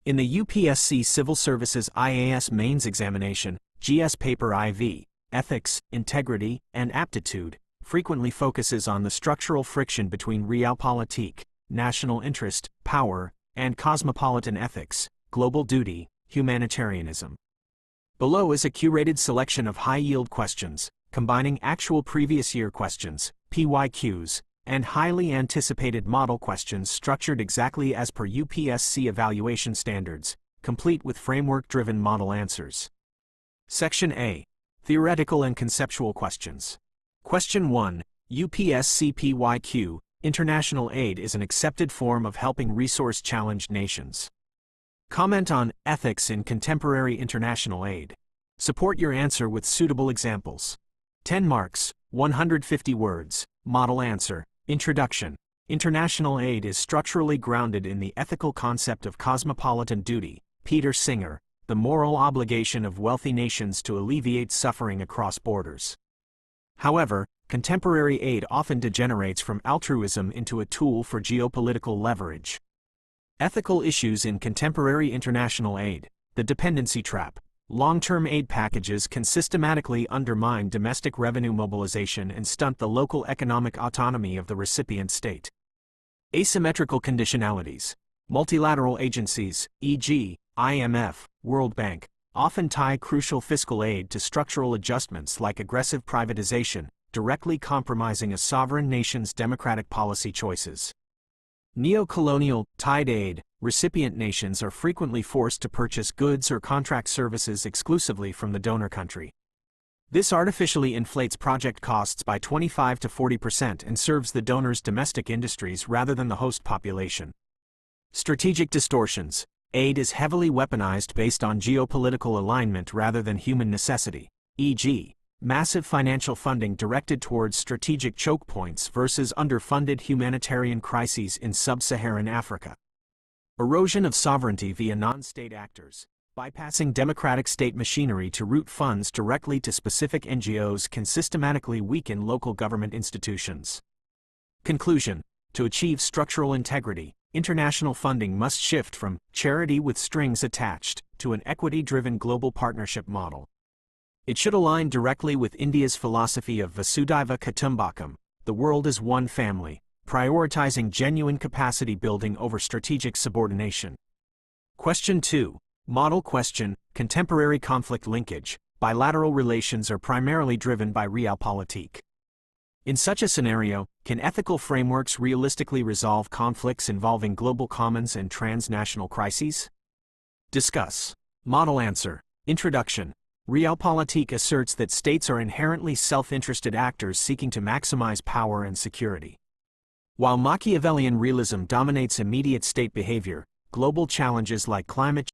In the UPSC Civil Services IAS Mains Examination, GS Paper IV, Ethics, Integrity, and Aptitude frequently focuses on the structural friction between realpolitik, national interest, power, and cosmopolitan ethics, global duty, humanitarianism. Below is a curated selection of high-yield questions, combining actual previous year questions, PYQs, and highly anticipated model questions structured exactly as per UPSC evaluation standards, complete with framework-driven model answers. Section A. Theoretical and Conceptual Questions. Question 1. UPSC PYQ, International aid is an accepted form of helping resource-challenged nations. Comment on ethics in contemporary international aid. Support your answer with suitable examples. 10 marks, 150 words. Model answer. Introduction. International aid is structurally grounded in the ethical concept of cosmopolitan duty. Peter Singer, the moral obligation of wealthy nations to alleviate suffering across borders. However, contemporary aid often degenerates from altruism into a tool for geopolitical leverage. Ethical issues in contemporary international aid. The dependency trap. Long-term aid packages can systematically undermine domestic revenue mobilization and stunt the local economic autonomy of the recipient state. Asymmetrical conditionalities. Multilateral agencies, e.g., IMF, World Bank, often tie crucial fiscal aid to structural adjustments like aggressive privatization, directly compromising a sovereign nation's democratic policy choices. Neo-colonial, tied aid. Recipient nations are frequently forced to purchase goods or contract services exclusively from the donor country. This artificially inflates project costs by 25 to 40% and serves the donor's domestic industries rather than the host population. Strategic distortions. Aid is heavily weaponized based on geopolitical alignment rather than human necessity, e.g., massive financial funding directed towards strategic choke points versus underfunded humanitarian crises in sub-Saharan Africa. Erosion of sovereignty via non-state actors. Bypassing democratic state machinery to route funds directly to specific NGOs can systematically weaken local government institutions. Conclusion. To achieve structural integrity, international funding must shift from charity with strings attached to an equity-driven global partnership model. It should align directly with India's philosophy of Vasudhaiva Kutumbakam, the world is one family, prioritizing genuine capacity building over strategic subordination. Question 2. Model question. Contemporary conflict linkage. Bilateral relations are primarily driven by realpolitik. In such a scenario, can ethical frameworks realistically resolve conflicts involving global commons and transnational crises? Discuss. Model answer. Introduction. Realpolitik asserts that states are inherently self-interested actors seeking to maximize power and security. While Machiavellian realism dominates immediate state behavior, global challenges like climate